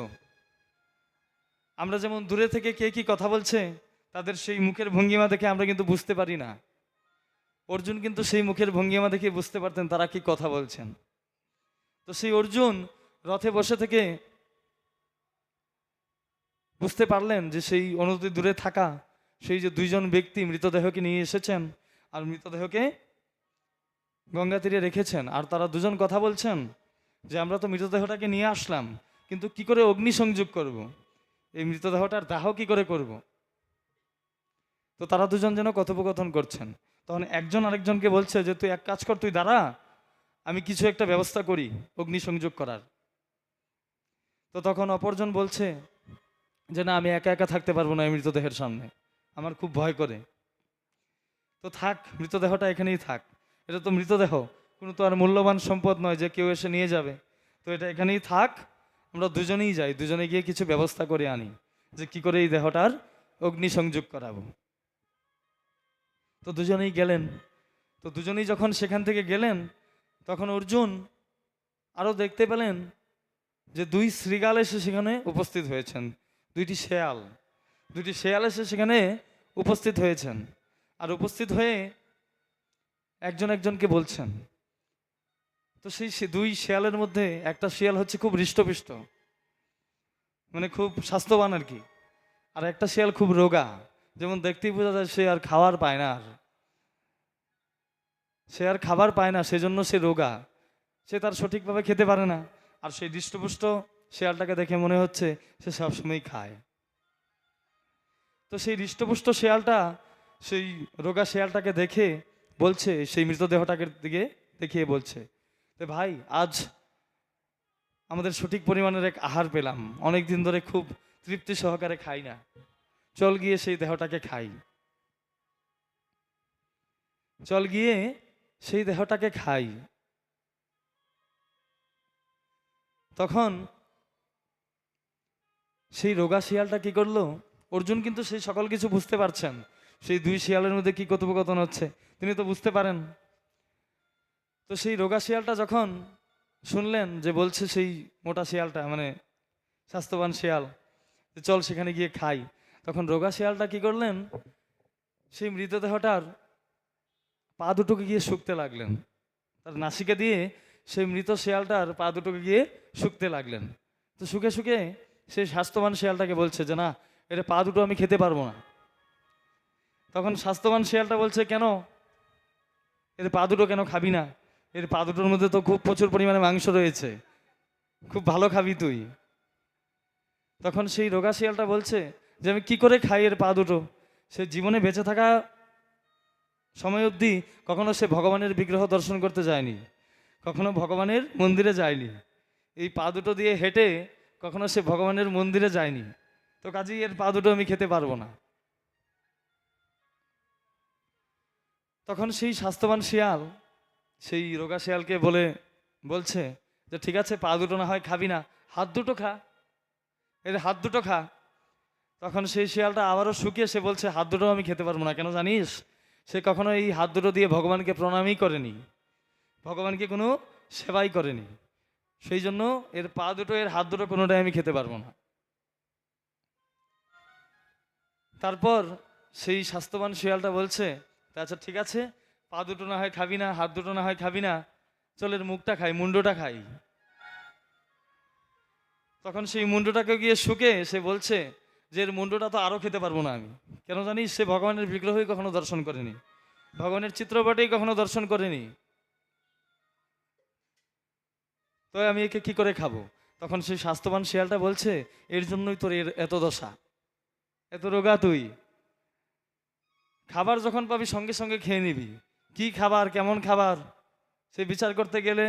আমরা যেমন দূরে থেকে কে কি কথা বলছে, তাদের সেই মুখের ভঙ্গিমা দেখে আমরা কিন্তু বুঝতে পারি না, অর্জুন কিন্তু সেই মুখের ভঙ্গিমা দেখে বুঝতে পারতেন তারা কি কথা বলছেন। তো সেই অর্জুন রথে বসে থেকে বুঝতে পারলেন যে সেই অনতি দূরে থাকা সেই যে দুইজন ব্যক্তি মৃতদেহকে নিয়ে এসেছেন আর মৃতদেহকে গঙ্গা তীরে রেখেছেন, আর তারা দুজন কথা বলছেন যে আমরা তো মৃতদেহটাকে নিয়ে আসলাম, কিন্তু কি করে অগ্নি সংযোগ করব, এই মৃতদেহটার দাহ কি করে করব। তো তারা দুজন যেন কথোপকথন করছেন। তখন একজন আরেকজনকে বলছে যে তুই এক কাজ কর, তুই দাঁড়া, আমি কিছু একটা ব্যবস্থা করি অগ্নি সংযোগ করার। তো তখন অপরজন বলছে যে না, আমি একা একা থাকতে পারবো না এই মৃতদেহের সামনে, আমার খুব ভয় করে। তো থাক, মৃতদেহটা এখানেই থাক, এটা তো মৃতদেহ, কোনো তো আর মূল্যবান সম্পদ নয় যে কেউ এসে নিয়ে যাবে। তো এটা এখানেই থাক, আমরা দুজনেই যাই, দুজনে গিয়ে কিছু ব্যবস্থা করে আনি যে কি করে এই দেহটার অগ্নি সংযোগ করাবো। তো দুজনেই গেলেন। তো দুজনেই যখন সেখান থেকে গেলেন, তখন অর্জুন আরও দেখতে পেলেন যে দুই শৃগাল এসে সেখানে উপস্থিত হয়েছেন, দুইটি শেয়াল এসে সেখানে উপস্থিত হয়েছেন। আর উপস্থিত হয়ে একজন একজনকে বলছেন। তো সেই দুই শেয়ালের মধ্যে একটা শিয়াল হচ্ছে খুব হৃষ্টপুষ্ট, মানে খুব স্বাস্থ্যবান আর কি, আর একটা শিয়াল খুব রোগা, যেমন দেখতেই বোঝা যায় সে আর খাবার পায় না, সেজন্য সে রোগা, সে তার সঠিকভাবে খেতে পারে না। আর সেই হৃষ্টপুষ্ট শেয়ালটাকে দেখে মনে হচ্ছে সে সবসময় খায়। তো সেই হৃষ্টপুষ্ট শেয়ালটা সেই রোগা শেয়ালটাকে দেখে বলছে, সেই মৃতদেহটাকে দিকে দেখিয়ে বলছে যে ভাই, আজ আমাদের সঠিক পরিমাণের এক আহার পেলাম, অনেক দিন ধরে খুব তৃপ্তি সহকারে খাই না, চল গিয়ে সেই দেহটাকে খাই। চল গিয়ে সেই দেহটাকে খাই। তখন সেই রোগা শিয়ালটা কি করলো, অর্জুন কিন্তু সেই সকল কিছু বুঝতে পারছেন, সেই দুই শিয়ালের মধ্যে কি কথোপকথন হচ্ছে তিনি তো বুঝতে পারেন। তো সেই রোগা শিয়ালটা যখন শুনলেন যে বলছে সেই মোটা শিয়ালটা, মানে স্বাস্থ্যবান শিয়াল, যে চল সেখানে গিয়ে খাই, তখন রোগা শিয়ালটা কি করলেন, সেই মৃতদেহটার পা দুটোকে গিয়ে শুকতে লাগলেন, তার নাসিকা দিয়ে সেই মৃত শিয়ালটার পা দুটোকে গিয়ে শুকতে লাগলেন। তো শুকে শুকে সেই স্বাস্থ্যবান শিয়ালটাকে বলছে যে না, এটা পা দুটো আমি খেতে পারবো না। তখন স্বাস্থ্যবান শিয়ালটা বলছে কেন, এর পা দুটো কেন খাবি না, এর পা দুটোর মধ্যে তো খুব প্রচুর পরিমাণে মাংস রয়েছে, খুব ভালো খাবি তুই। তখন সেই রোগা শিয়ালটা বলছে যে আমি কি করে খাই এর পা দুটো, সে জীবনে বেঁচে থাকা সময় অবধি কখনো সে ভগবানের বিগ্রহ দর্শন করতে যায়নি, কখনো ভগবানের মন্দিরে যায়নি, এই পা দুটো দিয়ে হেঁটে কখনো সে ভগবানের মন্দিরে যায়নি, তো কাজেই এর পা দুটো আমি খেতে পারবো না। তখন সেই স্বাস্থ্যবান শিয়াল সেই রোগা শিয়ালকে বলছে যে ঠিক আছে, পা দুটো না হয় খাবি না, হাত দুটো খা, এর হাত দুটো খা। তখন সেই শিয়ালটা আবারও শুকিয়ে সে বলছে হাত দুটো আমি খেতে পারবো না। কেন জানিস? সে কখনো এই হাত দুটো দিয়ে ভগবানকে প্রণামই করেনি, ভগবানকে কোনো সেবাই করেনি, সেই জন্য এর পা দুটো এর হাত দুটো কোনোটাই আমি খেতে পারবো না। তারপর সেই স্বাস্থ্যবান শিয়ালটা বলছে আচ্ছা ঠিক আছে, পা দুটো না হয় খাবি না, হাত দুটো না হয় খাবি না, চল এর মুখটা খাই, মুন্ডটা খাই। তখন সেই মুন্ডটাকে গিয়ে শুকে সে বলছে যে এর মুন্ডটা তো আরো খেতে পারবো না আমি। কেন জানিস? সে ভগবানের বিগ্রহই কখনো দর্শন করেনি, ভগবানের চিত্রপটেই কখনো দর্শন করেনি, তো আমি একে কি করে খাবো? তখন সেই স্বাস্থ্যবান শিয়ালটা বলছে এর জন্যই তোর এত দশা, এত রোগা তুই। খাবার যখন পাবি সঙ্গে সঙ্গে খেয়ে নিবি, কি খাবার কেমন খাবার সে বিচার করতে গেলে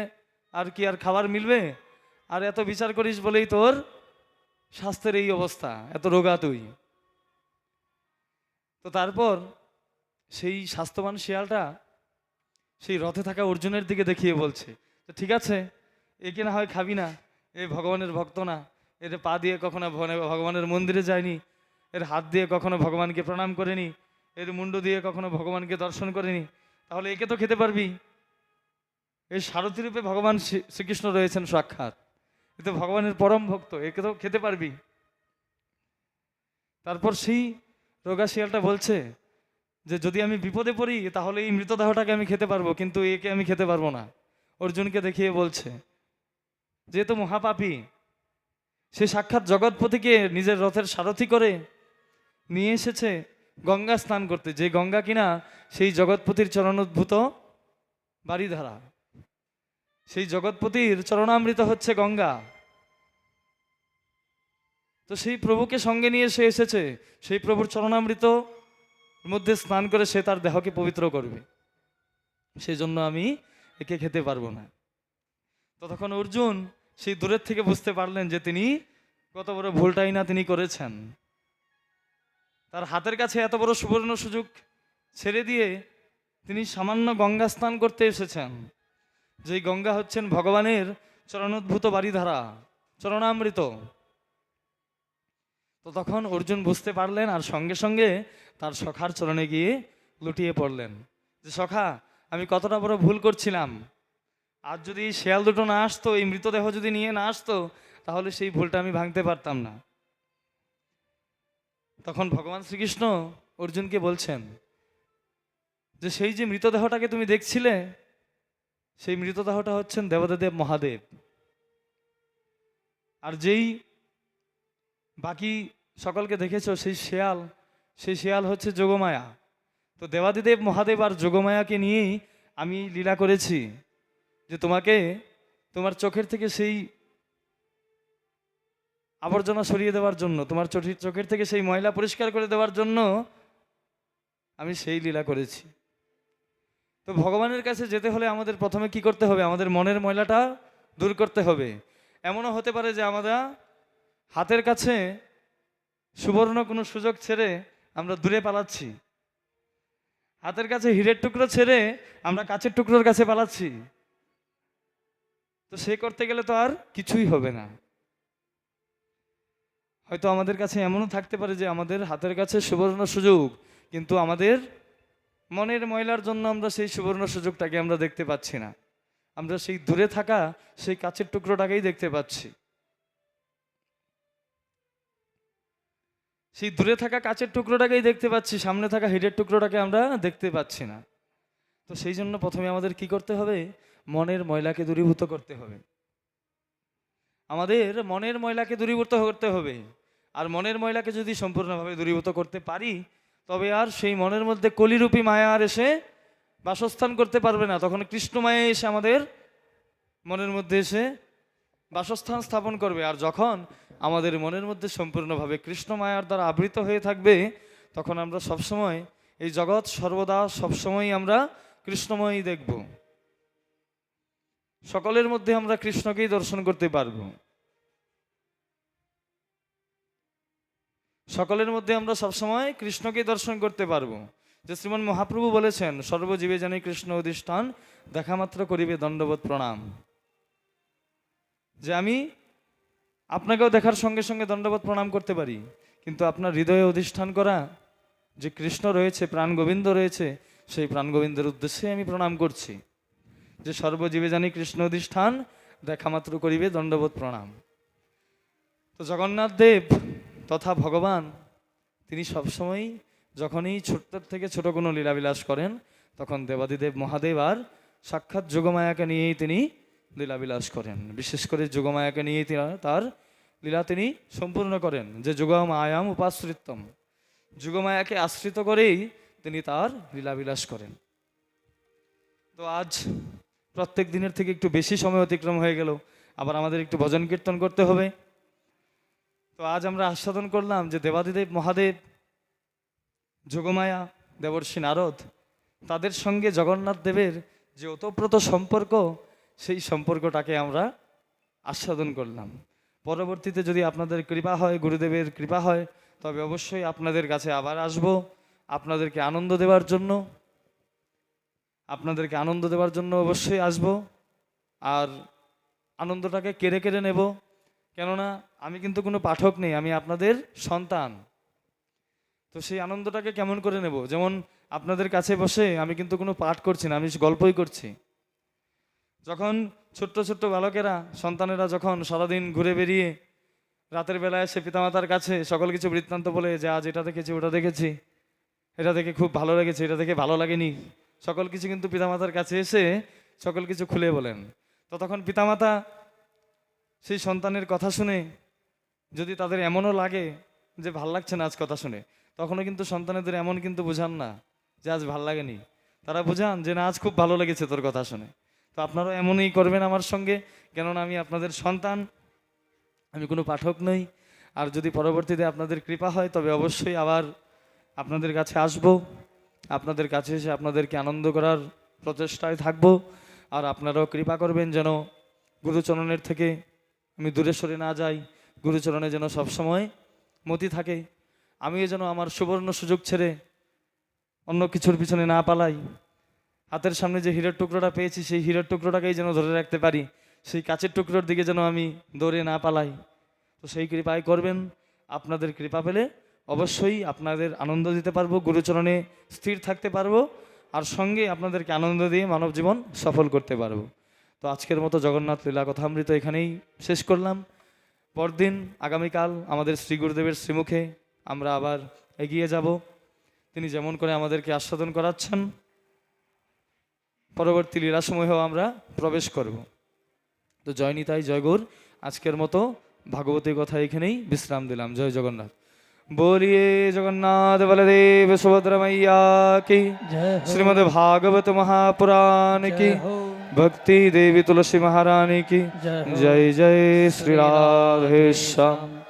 আর কি আর খাবার মিলবে? আর এত বিচার করিস বলেই তোর স্বাস্থ্যের এই অবস্থা, এত রোগা তুই। তো তারপর সেই স্বাস্থ্যবান শিয়ালটা সেই রথে থাকা অর্জুনের দিকে দেখিয়ে বলছে তো ঠিক আছে, একে না হয় খাবি না, এ ভগবানের ভক্ত না, এর পা দিয়ে কখনো ভগবানের মন্দিরে যায়নি, এর হাত দিয়ে কখনো ভগবানকে প্রণাম করেনি, এর মুন্ড দিয়ে কখনো ভগবানকে দর্শন করেনি, তাহলে একে তো খেতে পারবি। এই সারথি রূপে ভগবান শ্রীকৃষ্ণ রয়েছেন সাক্ষাৎ, এ তো ভগবানের পরম ভক্ত, একে তো খেতে পারবি। তারপর সেই রোগা শিয়ালটা বলছে যে যদি আমি বিপদে পড়ি তাহলে এই মৃতদেহটাকে আমি খেতে পারবো, কিন্তু একে আমি খেতে পারবো না। অর্জুনকে দেখিয়ে বলছে যেহেতু মহাপাপী, সে সাক্ষাৎ জগৎপতিকে নিজের রথের সারথি করে নিয়ে এসেছে গঙ্গা স্নান করতে, যে গঙ্গা কিনা সেই জগৎপতির চরণোদ্ভূত বাড়িধারা, সেই জগৎপতির চরণামৃত হচ্ছে গঙ্গা। তো সেই প্রভুকে সঙ্গে নিয়ে সে এসেছে, সেই প্রভুর চরণামৃত মধ্যে স্নান করে সে তার দেহকে পবিত্র করবে, সেই জন্য আমি একে খেতে পারবো না। তো তখন অর্জুন সেই দূরের থেকে বুঝতে পারলেন যে তিনি কত বড় ভুলটাই না তিনি করেছেন। তার হাতের কাছে এত বড় সুবর্ণ সুযোগ ছেড়ে দিয়ে তিনি সামান্য গঙ্গা স্নান করতে এসেছেন, যেই গঙ্গা হচ্ছেন ভগবানের চরণোদ্ভূত বাড়িধারা, চরণামৃত। তো তখন অর্জুন বুঝতে পারলেন আর সঙ্গে সঙ্গে তার সখার চরণে গিয়ে লুটিয়ে পড়লেন যে সখা, আমি কতটা বড় ভুল করছিলাম, আর যদি শেয়াল দুটো না আসতো, এই মৃতদেহ যদি নিয়ে না আসতো, তাহলে সেই ভুলটা আমি ভাঙতে পারতাম না। তখন ভগবান শ্রীকৃষ্ণ অর্জুনকে বলছেন যে সেই যে মৃতদেহটাকে তুমি দেখছিলে, সেই মৃতদেহটা হচ্ছেন দেবদেব মহাদেব, আর যেই বাকি সকলকে দেখেছো সেই শেয়াল হচ্ছে যোগমায়া। তো দেবাদিদেব মহাদেব আর যোগমায়াকে নিয়েই আমি লীলা করেছি যে তোমাকে তোমার চোখের থেকে সেই আবর্জনা সরিয়ে দেওয়ার জন্য, তোমার চোখের থেকে সেই ময়লা পরিষ্কার করে দেওয়ার জন্য আমি সেই লীলা করেছি। তো ভগবানের কাছে যেতে হলে আমাদের প্রথমে কি করতে হবে? আমাদের মনের ময়লাটা দূর করতে হবে। এমনও হতে পারে যে আমরা হাতের কাছে সুবর্ণ কোনো সুযোগ ছেড়ে আমরা দূরে পালাচ্ছি, হাতের কাছে হীরের টুকরো ছেড়ে আমরা কাচের টুকরোর কাছে পালাচ্ছি। তো সে করতে গেলে তো আর কিছুই হবে না। হয়তো আমাদের কাছে এমনও থাকতে পারে যে আমাদের হাতের কাছে সুবর্ণ সুযোগ, কিন্তু আমাদের মনের ময়লার জন্য আমরা সেই সুবর্ণ সুযোগটাকে আমরা দেখতে পাচ্ছি না, আমরা সেই দূরে থাকা সেই কাচের টুকরোটাকেই দেখতে পাচ্ছি। সেই দূরে থাকা কাচের টুকরোটাকেই দেখতে পাচ্ছি, সামনে থাকা হীরের টুকরোটাকে আমরা দেখতে পাচ্ছি না। তো সেই জন্য প্রথমে আমাদের কি করতে হবে? মনের ময়লাকে দূরীভূত করতে হবে, আমাদের মনের ময়লাকে দূরীভূত করতে হবে। আর মনের ময়লাকে যদি সম্পূর্ণভাবে দূরীভূত করতে পারি, তবে আর সেই মনের মধ্যে কলিরূপী মায়া আর এসে বাসস্থান করতে পারবে না। তখন কৃষ্ণ মায়া এসে আমাদের মনের মধ্যে এসে বাসস্থান স্থাপন করবে। আর যখন আমাদের মনের মধ্যে সম্পূর্ণভাবে কৃষ্ণ মায়ার দ্বারা আবৃত হয়ে থাকবে, তখন আমরা সবসময় এই জগৎ সর্বদা সবসময় আমরা কৃষ্ণময়ই দেখব, সকলের মধ্যে আমরা কৃষ্ণকেই দর্শন করতে পারব, সকলের মধ্যে আমরা সবসময় কৃষ্ণকেই দর্শন করতে পারবো। যে শ্রীমন মহাপ্রভু বলেছেন সর্বজীবে জানি কৃষ্ণ অধিষ্ঠান, দেখা মাত্র করিবে দণ্ডবোধ প্রণাম। যে আমি আপনাকেও দেখার সঙ্গে সঙ্গে দণ্ডবোধ প্রণাম করতে পারি, কিন্তু আপনার হৃদয়ে অধিষ্ঠান করা যে কৃষ্ণ রয়েছে, প্রাণ গোবিন্দ রয়েছে, সেই প্রাণ গোবিন্দের উদ্দেশ্যে আমি প্রণাম করছি। যে সর্বজীবে জানি কৃষ্ণ অধিষ্ঠান, দেখা মাত্র করিবে দণ্ডবোধ প্রণাম। তো জগন্নাথ দেব তথা ভগবান তিনি সবসময় যখনই ছোট্ট থেকে ছোট কোনো লীলাবিলাস করেন, তখন দেবাদিদেব মহাদেব আর সাক্ষাৎ যোগমায়াকে নিয়েই তিনি লীলাবিলাস করেন। বিশেষ করে যোগমায়াকে নিয়েই তার লীলা তিনি সম্পূর্ণ করেন। যে যোগমায়াম উপাশ্রিতম, যোগমায়াকে আশ্রিত করেই তিনি তার লীলাবিলাস করেন। তো আজ প্রত্যেক দিনের থেকে একটু বেশি সময় অতিক্রম হয়ে গেল, আবার আমাদের একটু ভজন কীর্তন করতে হবে। তো আজ আমরা আস্বাদন করলাম যে দেবাদিদেব মহাদেব, যোগমায়া, দেবর্ষি নারদ, তাদের সঙ্গে জগন্নাথ দেবের যে ওতপ্রোত সম্পর্ক, সেই সম্পর্কটাকে আমরা আস্বাদন করলাম। পরবর্তীতে যদি আপনাদের কৃপা হয়, গুরুদেবের কৃপা হয়, তবে অবশ্যই আপনাদের কাছে আবার আসব, আপনাদেরকে আনন্দ দেওয়ার জন্য, অবশ্যই আসব। আর আনন্দটাকে কেড়ে কেড়ে নেব, কেননা আমি কিন্তু কোনো পাঠক নেই, আমি আপনাদের সন্তান। তো সেই আনন্দটাকে কেমন করে নেব? যেমন আপনাদের কাছে বসে আমি কিন্তু কোনো পাঠ করছি না, আমি গল্পই করছি। যখন ছোট্ট ছোট্ট বালকেরা, সন্তানেরা যখন সারাদিন ঘুরে বেরিয়ে রাতের বেলায় এসে পিতামাতার কাছে সকল কিছু বৃত্তান্ত বলে যে আজ এটা দেখেছি, ওটা দেখেছি, এটা দেখে খুব ভালো লেগেছে, এটা দেখে ভালো লাগেনি, সকল কিছু কিন্তু পিতামাতার কাছে এসে সকল কিছু খুলে বলেন। তো তখন পিতামাতা সেই সন্তানের কথা শুনে যদি তাদের এমনও লাগে যে ভাল লাগছে না আজ কথা শুনে, তখনও কিন্তু সন্তানেদের এমন কিন্তু বোঝান না যে আজ ভাল লাগেনি, তারা বোঝান যে না আজ খুব ভালো লেগেছে তোর কথা শুনে। তো আপনারাও এমনই করবেন আমার সঙ্গে, কেননা আমি আপনাদের সন্তান, আমি কোনো পাঠক নই। আর যদি পরবর্তীতে আপনাদের কৃপা হয়, তবে অবশ্যই আবার আপনাদের কাছে আসব, আপনাদের কাছে এসে আপনাদেরকে আনন্দ করার প্রচেষ্টায় থাকব। আর আপনারাও কৃপা করবেন যেন গুরুচরণের থেকে আমি দূরে সরে না যাই, গুরুচরণে যেন সবসময় মতি থাকে, আমিও যেন আমার সুবর্ণ সুযোগ ছেড়ে অন্য কিছুর পিছনে না পালাই। হাতের সামনে যে হীরের টুকরোটা পেয়েছি, সেই হীরের টুকরোটাকেই যেন ধরে রাখতে পারি, সেই কাচের টুকরোর দিকে যেন আমি দৌড়ে না পালাই। তো সেই কৃপাই করবেন। আপনাদের কৃপা পেলে অবশ্যই আপনাদের আনন্দ দিতে পারবো, গুরুচরণে স্থির থাকতে পারবো, আর সঙ্গে আপনাদেরকে আনন্দ দিয়ে মানব জীবন সফল করতে পারবো। তো আজকের মতো জগন্নাথ লীলা কথামৃত এখানেই শেষ করলাম। পরদিন আগামীকাল আমাদের শ্রী গুরুদেবের শ্রীমুখে আমরা আবার এগিয়ে যাব। তিনি যেমন করে আমাদেরকে আস্বাদন করাচ্ছেন, পরবর্তী লীলাসমূহেও আমরা প্রবেশ করব। তো জয় নিতাই, জয় গৌর। আজকের মতো ভাগবতী কথা এখানেই বিশ্রাম দিলাম। জয় জগন্নাথ। बोलिए जगन्नाथ बलदेव सुभद्रा मैया की, श्रीमद् भागवत महापुराण की, भक्ति देवी तुलसी महारानी की जय। जय श्री राधे श्याम।